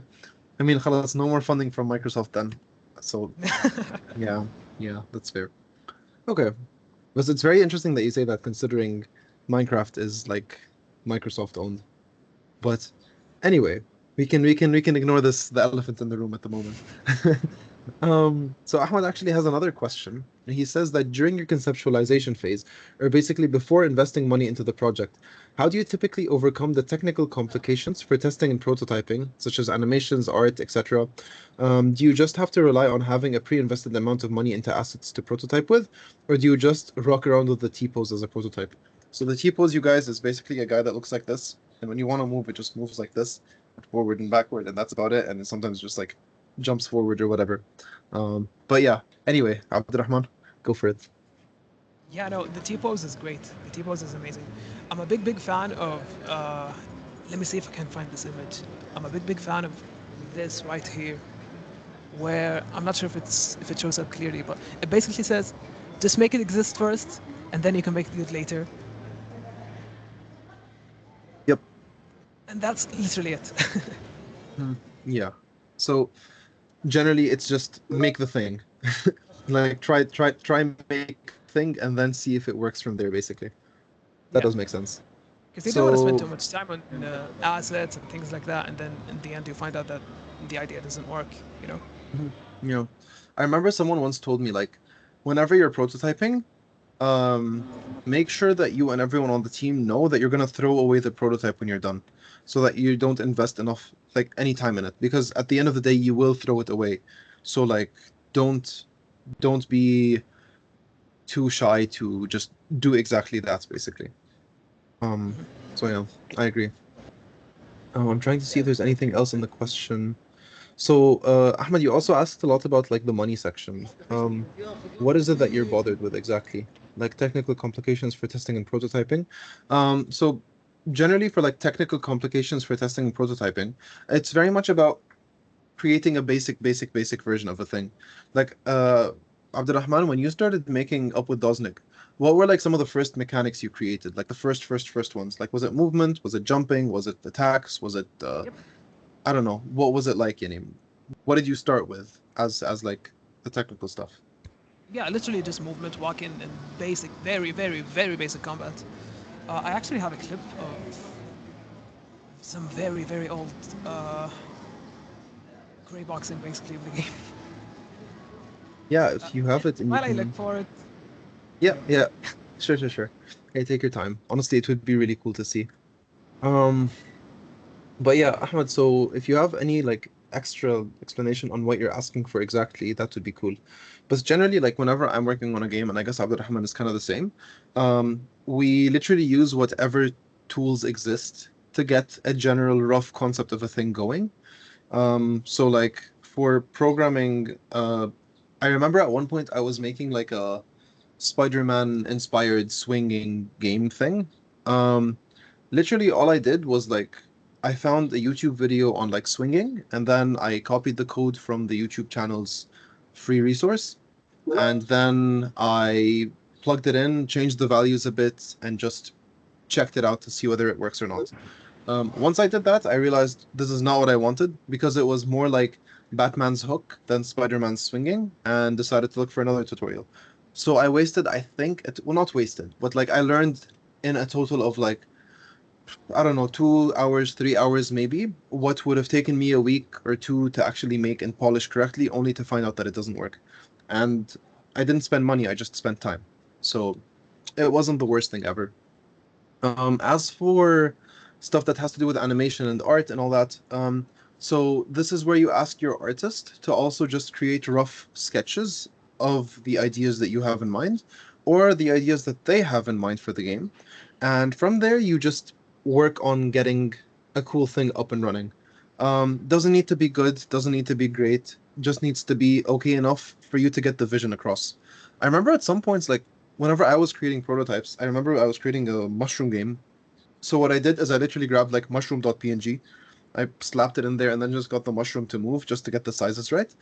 I mean, خلاص, no more funding from Microsoft then. So, yeah. Yeah, that's fair. Okay. Because it's very interesting that you say that considering Minecraft is like Microsoft owned. But anyway, we can ignore the elephant in the room at the moment. So Ahmad actually has another question. He says that during your conceptualization phase, or basically before investing money into the project, how do you typically overcome the technical complications for testing and prototyping, such as animations, art, etc.? Do you just have to rely on having a pre-invested amount of money into assets to prototype with, or do you just rock around with the T-pose as a prototype? So the T-pose, you guys, is basically a guy that looks like this, and when you want to move, it just moves like this, forward and backward, and that's about it. And then sometimes just like jumps forward or whatever. But yeah, anyway, Abdurrahman, go for it. Yeah, no, the T pose is great. The T pose is amazing. I'm a big fan of. Let me see if I can find this image. I'm a big fan of this right here, where I'm not sure if it shows up clearly, but it basically says, just make it exist first, and then you can make it good later. Yep. And that's literally it. Yeah. So generally, it's just make the thing. Like try and make thing and then see if it works from there, basically. That Yeah, does make sense. because you don't want to spend too So, much time on assets and things like that, and then in the end you find out that the idea doesn't work. You know? mhm, you know, I remember someone once told me like, whenever you're prototyping, um, make sure that you and everyone on the team know that you're gonna throw away the prototype when you're done, so that you don't invest enough like any time in it. Because at the end of the day, you will throw it away. So like, don't don't be too shy to just do exactly that, basically. Um, so yeah, I agree. I'm trying to see if there's anything else in the question. So, Ahmed, you also asked a lot about like the money section. What is it that you're bothered with exactly? Like technical complications for testing and prototyping. So generally for like technical complications for testing and prototyping, it's very much about creating a basic version of a thing. Like Abdurrahman, when you started making Up with Doznik, what were like some of the first mechanics you created? Like the first ones? Like was it movement? Was it jumping? Was it attacks? Was it Yep. I don't know. What was it like, Yani? What did you start with as like the technical stuff? Yeah, literally just movement, walking, and basic, very basic combat. I actually have a clip of some very old uh, gray boxing basically of the game. Yeah, if you have it and you While I look can. for it, Yeah, yeah. Sure. Hey, take your time. Honestly, it would be really cool to see. Um, but yeah, Ahmed, so if you have any like extra explanation on what you're asking for exactly, that would be cool. But generally, like whenever I'm working on a game, and I guess Abdurrahman is kind of the same, we literally use whatever tools exist to get a general rough concept of a thing going. So like for programming, I remember at one point I was making like a Spider-Man inspired swinging game thing. Um, Literally all I did was like I found a YouTube video on like swinging, and then I copied the code from the YouTube channel's free resource, and then I plugged it in, changed the values a bit, and just checked it out to see whether it works or not. Once I did that, I realized this is not what I wanted because it was more like Batman's hook than Spider-Man's swinging, and decided to look for another tutorial. So I wasted, I think, well, not wasted, but like I learned in a total of like, I don't know, 2 hours, 3 hours maybe, what would have taken me a week or two to actually make and polish correctly, only to find out that it doesn't work. And I didn't spend money, I just spent time. So it wasn't the worst thing ever. As for stuff that has to do with animation and art and all that, so this is where you ask your artist to also just create rough sketches of the ideas that you have in mind, or the ideas that they have in mind for the game. And from there, you just work on getting a cool thing up and running. Doesn't need to be good, doesn't need to be great, just needs to be okay enough for you to get the vision across. I remember at some points, like whenever I was creating prototypes, I remember I was creating a mushroom game. So what I did is I literally grabbed like mushroom.png, I slapped it in there and then just got the mushroom to move just to get the sizes right.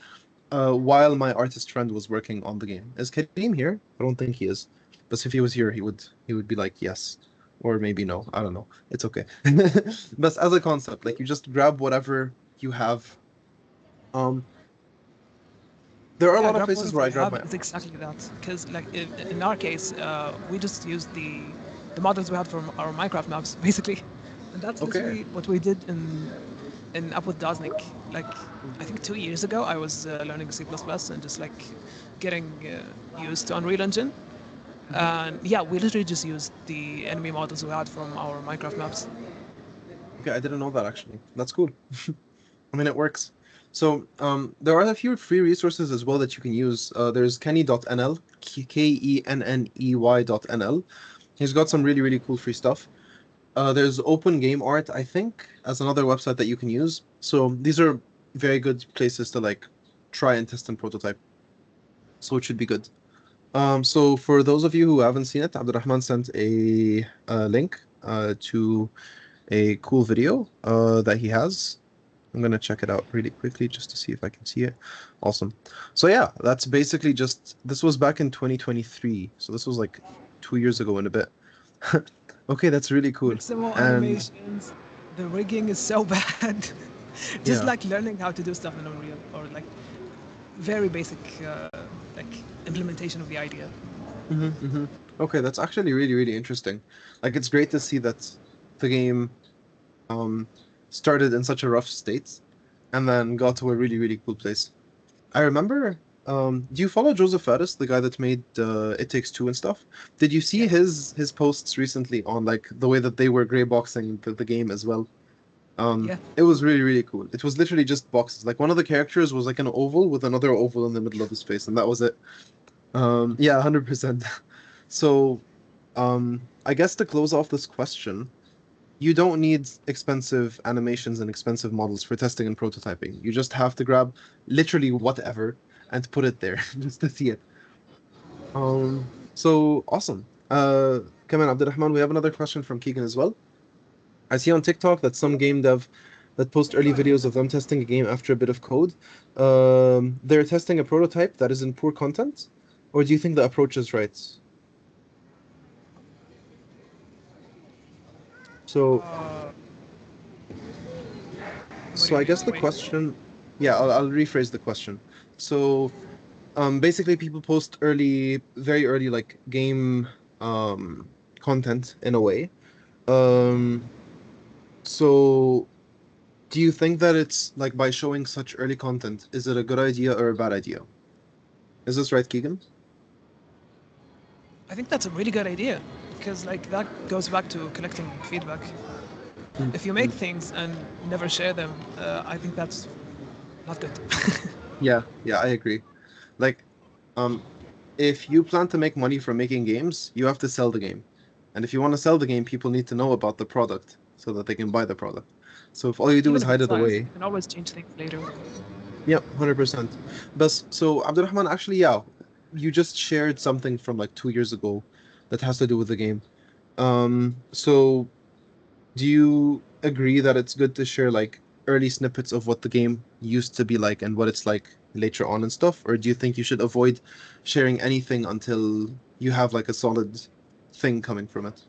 While my artist friend was working on the game. Is Kareem here? I don't think he is. But if he was here, he would be like yes, or maybe no. I don't know. It's okay. But as a concept, like you just grab whatever you have. Um, there are a Yeah, lot of grab places whatever where I you grab have my. is exactly that. Because like in our case, we just used the models we had from our Minecraft maps, basically, and that's Okay. literally what we did in up with Doznik. Like I think 2 years ago, I was learning C++ and just like getting used to Unreal Engine. Mhm. And yeah, we literally just used the enemy models we had from our Minecraft maps. Okay, I didn't know that actually. That's cool. I mean, it works. So, there are a few free resources as well that you can use. There's Kenny.nl, Kenney.nl. He's got some really, really cool free stuff. There's Open Game Art, I think, as another website that you can use. So these are very good places to like try and test and prototype. So it should be good. So for those of you who haven't seen it, Abdurrahman sent a link to a cool video that he has. I'm gonna check it out really quickly just to see if I can see it. Awesome. So yeah, that's basically just this was back in 2023. So this was like 2 years ago and a bit. Okay, that's really cool. Maximal And animations, the rigging is so bad. Just yeah. like learning how to do stuff in Unreal, or like very basic like implementation of the idea. Okay, that's actually really, really interesting. Like it's great to see that the game um started in such a rough state and then got to a really, really cool place. I remember do you follow Joseph Fares, the guy that made It Takes Two and stuff? Did you see Yes. his posts recently on like the way that they were gray boxing the game as well? Yeah. It was really, really cool. It was literally just boxes. Like one of the characters was like an oval with another oval in the middle of his face, and that was it. Yeah, 100%. So, I guess to close off this question, you don't need expensive animations and expensive models for testing and prototyping. You just have to grab literally whatever and put it there just to see it. So awesome. Come on, Abdurrahman, we have another question from Keegan as well. I see on TikTok that some game dev that post early videos of them testing a game after a bit of code. They're testing a prototype that is in poor content, or do you think the approach is right? So, Uh, what do so you I mean? guess the Wait. question, yeah, I'll rephrase the question. So, basically, people post early, very early, like game content in a way. Um, so do you think that it's like by showing such early content, is it a good idea or a bad idea? Is this right, Keegan? I think that's a really good idea because like that goes back to collecting feedback. Mm, If you make mm. things and never share them, I think that's not good. Yeah, yeah, I agree. Like, um, if you plan to make money from making games, you have to sell the game. And if you want to sell the game, people need to know about the product so that they can buy the product. So if all you do Even is if hide it it sucks, away, you can always change things later. yep, 100%. But so Abdurrahman, actually, yeah, you just shared something from like 2 years ago that has to do with the game. So do you agree that it's good to share like early snippets of what the game used to be like and what it's like later on and stuff? Or do you think you should avoid sharing anything until you have like a solid thing coming from it?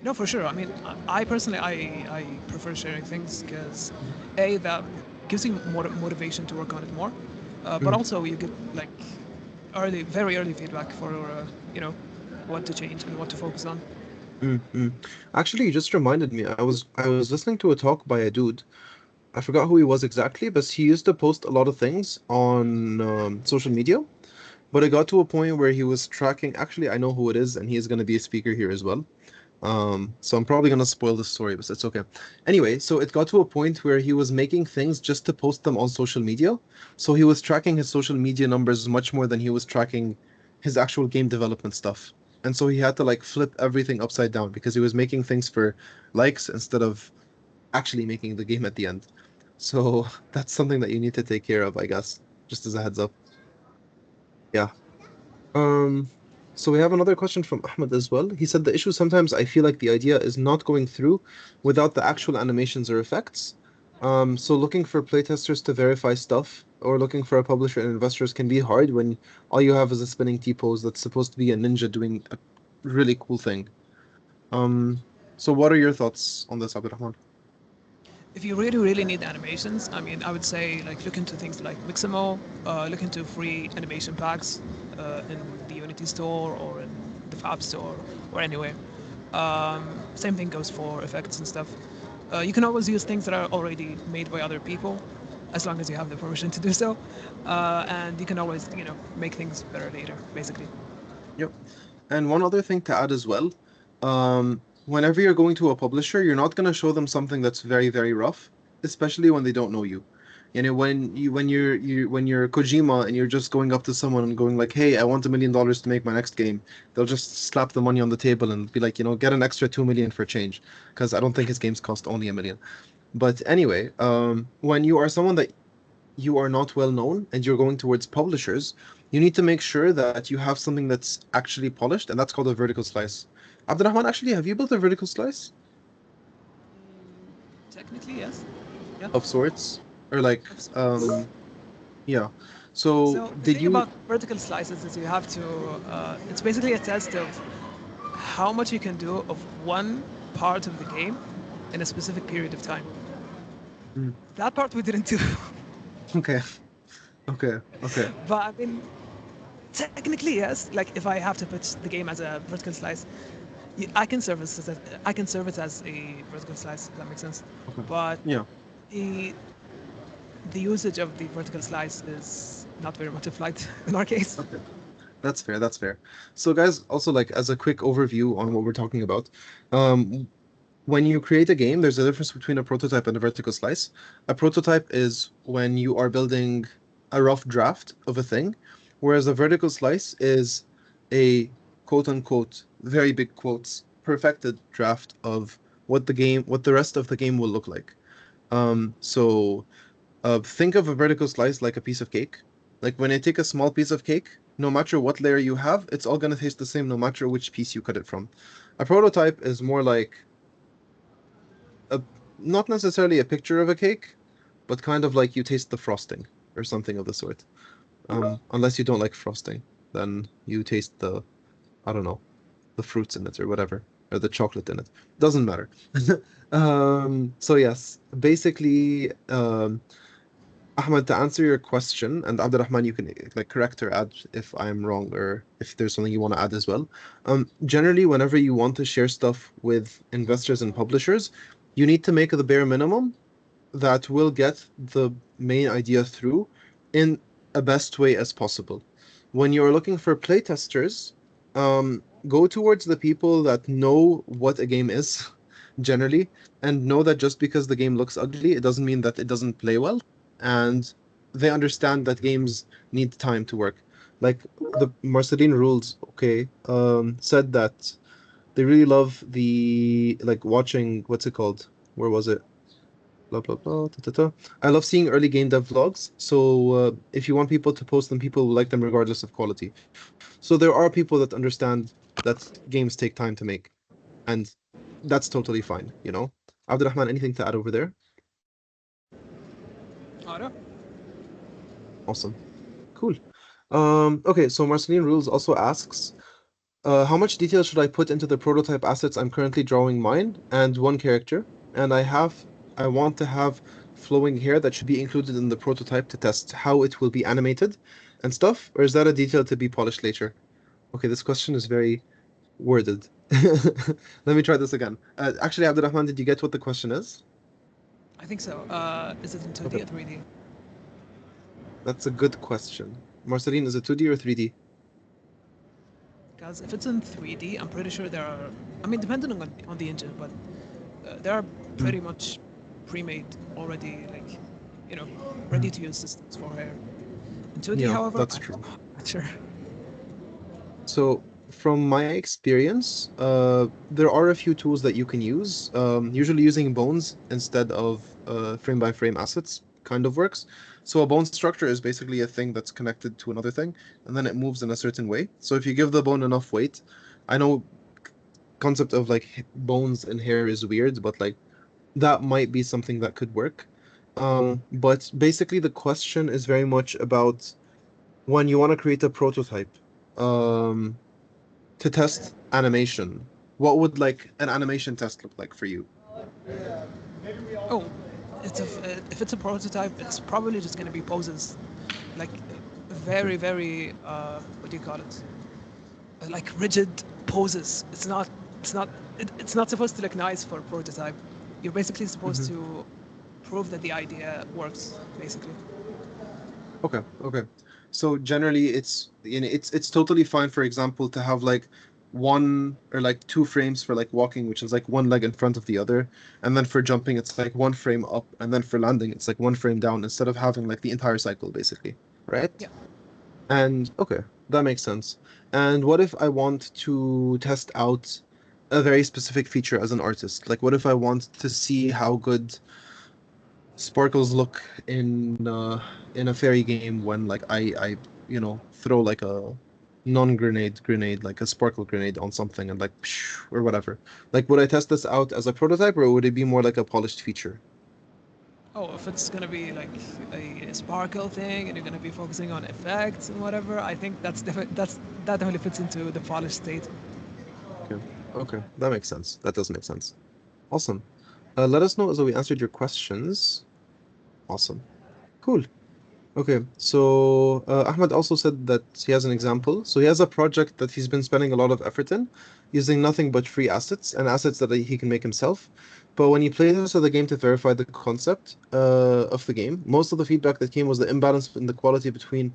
No, for sure. I mean, I personally, I prefer sharing things because, A, that gives you more motivation to work on it more, but Mm, also you get like early, very early feedback for, you know, what to change and what to focus on. mm. Actually, you just reminded me. I was listening to a talk by a dude. I forgot who he was exactly, but he used to post a lot of things on social media. But it got to a point where he was tracking. Actually, I know who it is, and he is going to be a speaker here as well. So I'm probably gonna spoil the story, but it's okay. Anyway, so it got to a point where he was making things just to post them on social media. So he was tracking his social media numbers much more than he was tracking his actual game development stuff. And so he had to like flip everything upside down because he was making things for likes instead of actually making the game at the end. So that's something that you need to take care of, I guess, just as a heads up. Yeah. Um, so we have another question from Ahmed as well. He said the issue sometimes I feel like the idea is not going through without the actual animations or effects. So looking for playtesters to verify stuff or looking for a publisher and investors can be hard when all you have is a spinning T-pose that's supposed to be a ninja doing a really cool thing. Um, so what are your thoughts on this, Abdurrahman? If you really, really need animations, I mean, I would say like look into things like Mixamo, look into free animation packs in the Unity store or in the Fab store or anywhere. Same thing goes for effects and stuff. You can always use things that are already made by other people, as long as you have the permission to do so, and you can always, make things better later, basically. Yep. And one other thing to add as well, whenever you're going to a publisher, you're not going to show them something that's very, very rough, especially when they don't know you. You know, when you're Kojima and you're just going up to someone and going like, "Hey, I want $1 million to make my next game," they'll just slap the money on the table and be like, get an extra 2 million for change, because I don't think his games cost only 1 million. But anyway, when you are someone that you are not well known and you're going towards publishers, you need to make sure that you have something that's actually polished, and that's called a vertical slice. Abdurrahman, actually, have you built a vertical slice Technically, yes. Yeah. of sorts? Or like, Absolutely. yeah. So So the did thing you? about vertical slices is you have to. It's basically a test of how much you can do of one part of the game in a specific period of time. Mm, That part we didn't do, okay, okay, okay. but I mean, technically yes. Like if I have to pitch the game as a vertical slice, I can serve it as a vertical slice. If that makes sense. Okay. But Yeah. the the usage of the vertical slice is not very much applied in our case. Okay. That's fair. That's fair. So, guys, also like as a quick overview on what we're talking about, um, when you create a game, there's a difference between a prototype and a vertical slice. A prototype is when you are building a rough draft of a thing, whereas a vertical slice is a quote unquote, very big quotes, perfected draft of what the rest of the game will look like. So think of a vertical slice like a piece of cake. Like when I take a small piece of cake, no matter what layer you have, it's all going to taste the same no matter which piece you cut it from. A prototype is more like a not necessarily a picture of a cake, but kind of like you taste the frosting or something of the sort. Unless you don't like frosting, then you taste the, I don't know, the fruits in it or whatever, or the chocolate in it. Doesn't matter. So yes, basically, Ahmed, to answer your question, and Abdurrahman, you can like correct or add if I'm wrong or if there's something you want to add as well. Generally, whenever you want to share stuff with investors and publishers, you need to make the bare minimum that will get the main idea through in a best way as possible. When you're looking for playtesters, go towards the people that know what a game is generally, and know that just because the game looks ugly, it doesn't mean that it doesn't play well, and they understand that games need time to work. Like the Marceline Rules, okay, said that they really love the like watching what's it called? Where was it? Blah blah blah. Ta, ta, ta. I love seeing early game dev vlogs. So if you want people to post them, people will like them regardless of quality. So there are people that understand that games take time to make, and that's totally fine. Abdurrahman, anything to add over there? Alright. Awesome, cool. Okay, so Marceline Rules also asks, how much detail should I put into the prototype assets I'm currently drawing mine and one character? And I want to have flowing hair that should be included in the prototype to test how it will be animated and stuff, or is that a detail to be polished later? Okay, this question is very worded. Let me try this again. Actually, Abdurrahman, did you get what the question is? I think so. Is it in 2D Okay, or 3D? that's a good question. Marceline, is it 2D or 3D? Because if it's in 3D, I'm pretty sure there are. I mean, depending on the engine, but there are Mm, pretty much pre-made already, like, you know, mm. ready to use systems for hair. In 2D, Yeah, however, that's I'm true. not sure. So from my experience, there are a few tools that you can use. Usually using bones instead of frame by frame assets kind of works. So a bone structure is basically a thing that's connected to another thing, and then it moves in a certain way. So if you give the bone enough weight, I know concept of like bones and hair is weird, but like that might be something that could work. But basically the question is very much about when you want to create a prototype. Um, to test animation, what would like an animation test look like for you? Oh, if it's a prototype, it's probably just gonna be poses, like Okay. very what do you call it? Like rigid poses. It's not supposed to look nice for a prototype. You're basically supposed Hmm. to prove that the idea works, basically. Okay. Okay. So generally, it's totally fine, for example, to have like one or like two frames for like walking, which is like one leg in front of the other, and then for jumping, it's like one frame up, and then for landing, it's like one frame down, instead of having like the entire cycle, basically, right? Yeah. And okay, that makes sense. And what if I want to test out a very specific feature as an artist? Like, what if I want to see how good sparkles look in a fairy game when like I throw like a non-grenade grenade, like a sparkle grenade on something and like psh, or whatever. Like, would I test this out as a prototype or would it be more like a polished feature? Oh, if it's gonna be like a sparkle thing and you're gonna be focusing on effects and whatever, I think that definitely fits into the polished state. Okay. Okay, that makes sense. That does make sense. Awesome. Let us know as though we answered your questions. Awesome. Cool. Okay, so Ahmed also said that he has an example. So he has a project that he's been spending a lot of effort in, using nothing but free assets and assets that he can make himself. But when he played tested the game to verify the concept of the game, most of the feedback that came was the imbalance in the quality between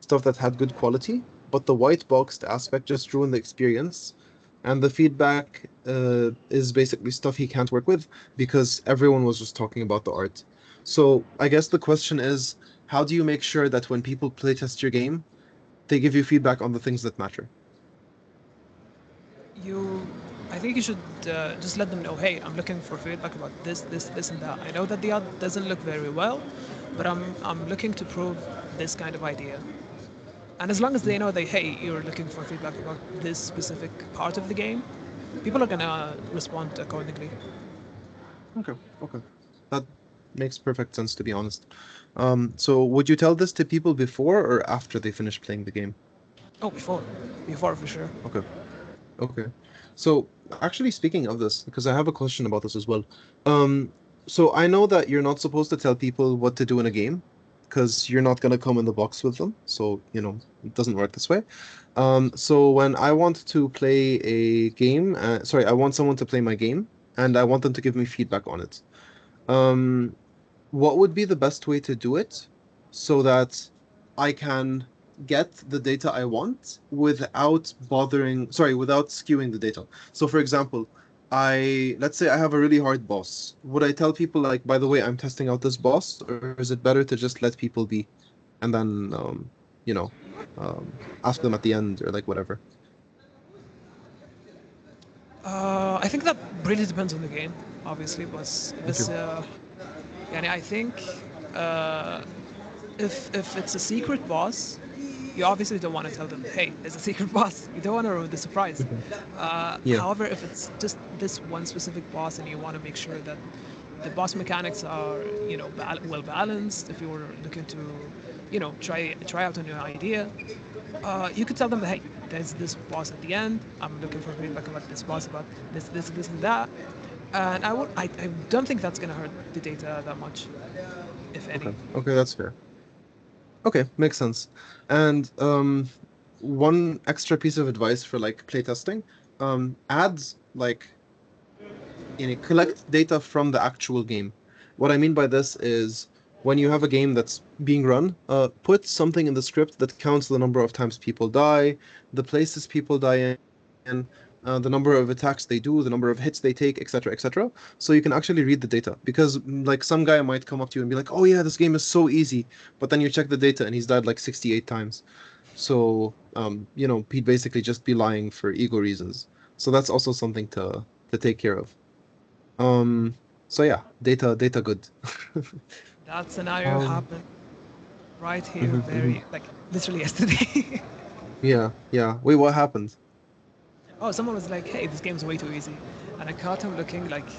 stuff that had good quality, but the white boxed aspect just ruined the experience. And the feedback is basically stuff he can't work with because everyone was just talking about the art. So I guess the question is, how do you make sure that when people playtest your game, they give you feedback on the things that matter? You, I think you should just let them know, hey, I'm looking for feedback about this, and that. I know that the art doesn't look very well, but I'm looking to prove this kind of idea. And as long as they know that, hey, you're looking for feedback about this specific part of the game, people are gonna respond accordingly. Okay, okay. That makes perfect sense, to be honest. So would you tell this to people before or after they finish playing the game? Oh, before for sure. Okay, okay. So actually speaking of this, because I have a question about this as well. Um, so I know that you're not supposed to tell people what to do in a game because you're not gonna come in the box with them. So, it doesn't work this way. So when I want to play a game, sorry, I want someone to play my game and I want them to give me feedback on it. Um, what would be the best way to do it so that I can get the data I want without skewing the data. So for example, let's say I have a really hard boss. Would I tell people like, by the way, I'm testing out this boss, or is it better to just let people be and then you know, ask them at the end or like whatever? I think that really depends on the game, obviously, Okay. بس يعني I think uh, if it's a secret boss, you obviously don't want to tell them, hey, there's a secret boss. You don't want to ruin the surprise. Mhm. Yeah. However, if it's just this one specific boss and you want to make sure that the boss mechanics are, well balanced, if you were looking to, try out a new idea, you could tell them, hey, there's this boss at the end. I'm looking for feedback about this boss, about this, and that. And I don't think that's gonna hurt the data that much, if any. Okay. Okay, that's fair. Okay, makes sense. And one extra piece of advice for like playtesting, ads like collect data from the actual game. What I mean by this is when you have a game that's being run, put something in the script that counts the number of times people die, the places people die in, the number of attacks they do, the number of hits they take, etc., etc. So you can actually read the data. Because like some guy might come up to you and be like, "Oh yeah, this game is so easy," but then you check the data and he's died like 68 times. So he'd basically just be lying for ego reasons. So that's also something to take care of. Um, so yeah, data good. That scenario Um, happened right here, mhm, mhm. very like literally yesterday. Yeah, yeah. Wait, what happened? Oh, someone was like, "Hey, this game's way too easy," and I caught him looking like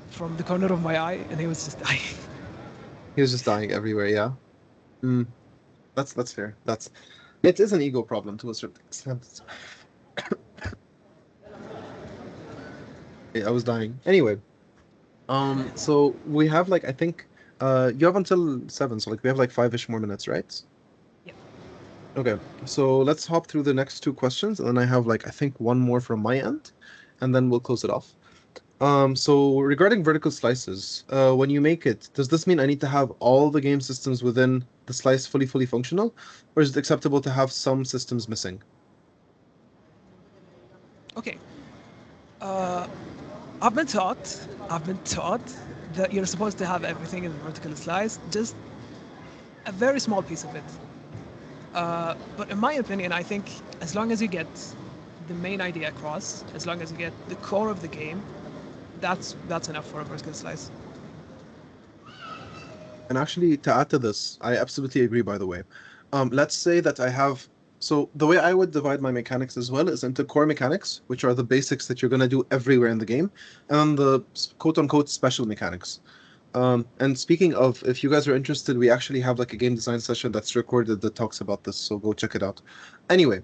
from the corner of my eye, and he was just dying. He was just dying everywhere, yeah. Mm, that's fair. It is an ego problem to a certain extent. I was dying. Anyway, so we have like I think you have until 7, so like we have like 5-ish more minutes, right? Yeah. Okay, so let's hop through the next two questions, and then I have like I think one more from my end, and then we'll close it off. So regarding vertical slices, when you make it, does this mean I need to have all the game systems within the slice fully functional, or is it acceptable to have some systems missing? Okay. Uh, I've been taught. I've been taught that you're supposed to have everything in vertical slice, just a very small piece of it. But in my opinion, I think as long as you get the main idea across, as long as you get the core of the game, that's enough for a vertical slice. And actually, to add to this, I absolutely agree, by the way. Let's say that I have, so the way I would divide my mechanics as well is into core mechanics, which are the basics that you're going to do everywhere in the game, and then the quote unquote special mechanics. And speaking of, if you guys are interested, we actually have like a game design session that's recorded that talks about this, so go check it out. Anyway,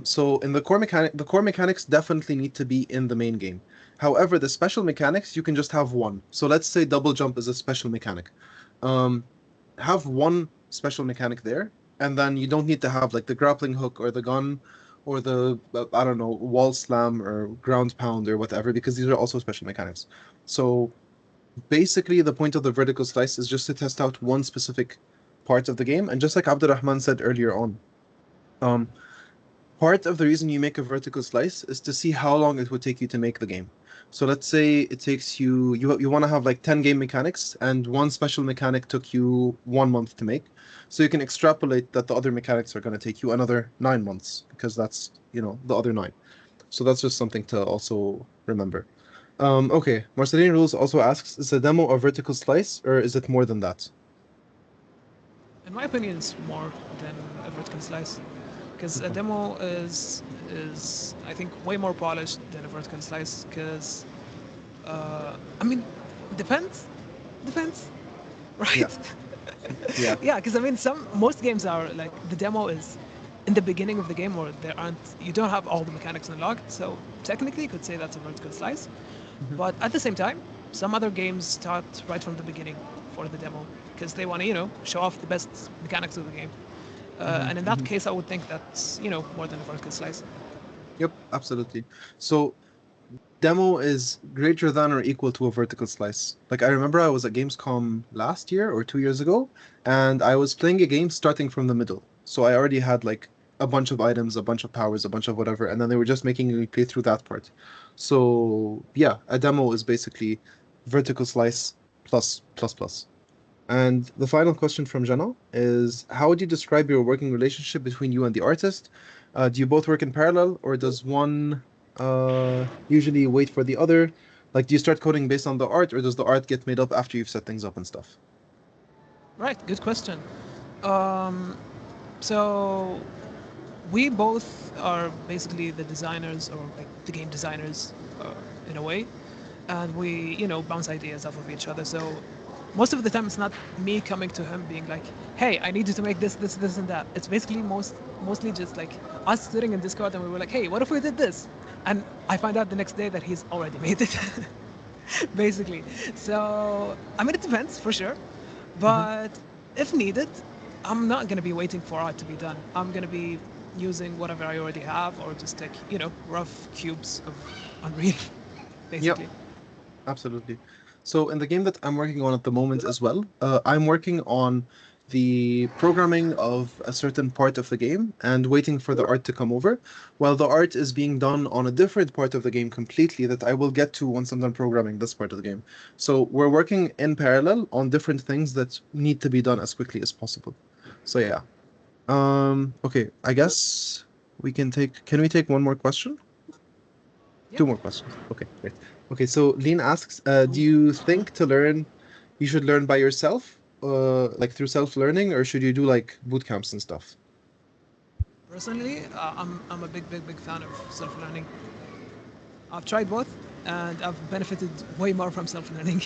so in the core mechanics definitely need to be in the main game. However, the special mechanics, you can just have one. So let's say double jump is a special mechanic. Um, have one special mechanic there, and then you don't need to have like the grappling hook or the gun or the I don't know, wall slam or ground pound or whatever, because these are also special mechanics. So basically the point of the vertical slice is just to test out one specific part of the game. And just like Abdurrahman said earlier on, um, part of the reason you make a vertical slice is to see how long it would take you to make the game. So let's say it takes you want to have like 10 game mechanics and one special mechanic took you 1 month to make. So you can extrapolate that the other mechanics are going to take you another 9 months because that's, the other nine. So that's just something to also remember. Okay. Marceline Rules also asks, is a demo a vertical slice or is it more than that? In my opinion, it's more than a vertical slice, because a Okay. demo is I think way more polished than a vertical slice. Because I mean, depends, depends, Yeah. right? Yeah. Yeah, because I mean, most games are like the demo is in the beginning of the game, or you don't have all the mechanics unlocked. So technically, you could say that's a vertical slice. Mhm. But at the same time, some other games start right from the beginning for the demo because they want to, show off the best mechanics of the game. Mhm. And in that Mhm. case, I would think that's, more than a vertical slice. Yep, absolutely. So demo is greater than or equal to a vertical slice. Like I remember I was at Gamescom last year or 2 years ago, and I was playing a game starting from the middle. So I already had like a bunch of items, a bunch of powers, a bunch of whatever, and then they were just making me play through that part. So yeah, a demo is basically vertical slice plus plus plus. And the final question from Jana is, how would you describe your working relationship between you and the artist? Do you both work in parallel, or does one usually wait for the other? Like, do you start coding based on the art, or does the art get made up after you've set things up and stuff? Right, good question. Um, so we both are basically the designers or like the game designers in a way, and we bounce ideas off of each other. So most of the time it's not me coming to him being like, hey, I need you to make this and that. It's basically mostly just like us sitting in Discord and we were like, hey, what if we did this? And I find out the next day that he's already made it. Basically. So I mean, it depends for sure, Hmm. but if needed, I'm not gonna be waiting for art to be done. I'm gonna be using whatever I already have, or just take rough cubes of Unreal, Yep, basically. absolutely. So in the game that I'm working on at the moment as well, I'm working on the programming of a certain part of the game and waiting for the art to come over, while the art is being done on a different part of the game completely that I will get to once I'm done programming this part of the game. So we're working in parallel on different things that need to be done as quickly as possible. So yeah. Okay, I guess can we take one more question? Yeah. Two more questions. Okay, great. Okay, so Lean asks, do you think to learn you should learn by yourself, like through self-learning, or should you do like boot camps and stuff? Personally, I'm a big fan of self-learning. I've tried both, and I've benefited way more from self-learning.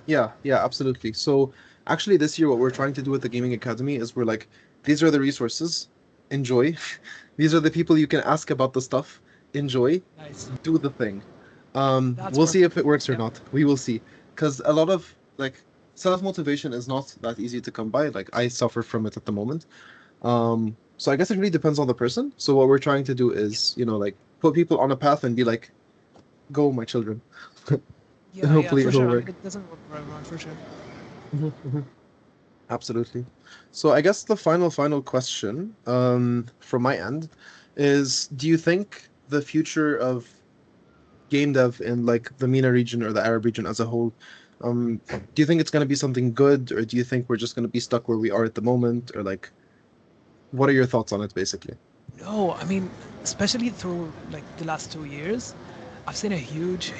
Yeah, yeah, absolutely. So actually this year what we're trying to do with the Gaming Academy is we're like, these are the resources, enjoy. These are the people you can ask about the stuff, enjoy, Nice. do the thing. That's We'll see perfect. if it works or Yeah. not. We will see. Because a lot of like self-motivation is not that easy to come by. Like I suffer from it at the moment. So I guess it really depends on the person. So what we're trying to do is, like put people on a path and be like, go, my children. And Yeah, hopefully for it'll sure. I mean, work. it doesn't work for everyone, for sure. Mhm, mhm. Absolutely. So I guess the final question, from my end is, do you think the future of game dev in like the MENA region or the Arab region as a whole, do you think it's going to be something good, or do you think we're just going to be stuck where we are at the moment, or like, what are your thoughts on it, basically? No, I mean, especially through like the last 2 years, I've seen a huge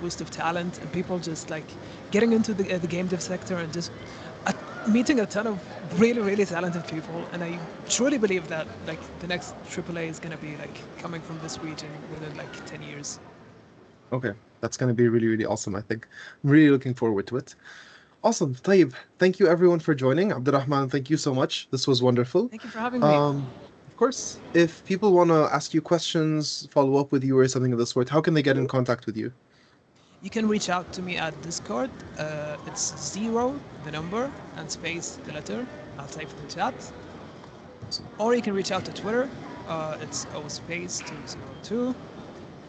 boost of talent and people just like getting into the game dev sector and just uh, meeting a ton of really talented people. And I truly believe that like the next AAA is gonna be like coming from this region within like 10 years. Okay, that's going to be really awesome, I think. I'm really looking forward to it. Awesome. Taib, thank you everyone for joining. Abdurrahman, thank you so much. This was wonderful. Thank you for having me. Of course, if people want to ask you questions, follow up with you or something of the sort, how can they get in contact with you? You can reach out to me at Discord. It's zero, the number, and space, the letter. I'll type in the chat. Awesome. Or you can reach out to Twitter. It's O space 202.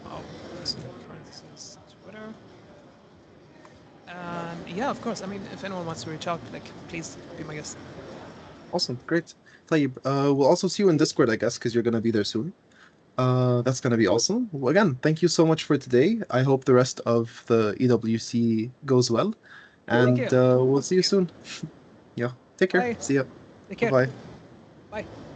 Oh, this is parentheses Twitter. And yeah, of course. I mean, if anyone wants to reach out, like, please be my guest. Awesome. Great. Taib, we'll also see you in Discord, I guess, because you're going to be there soon. That's going to be awesome. Well, again, thank you so much for today. I hope the rest of the EWC goes well, Thank and you. we'll see you soon. Yeah. Take care. Bye. See ya. Take care. Bye-bye. Bye.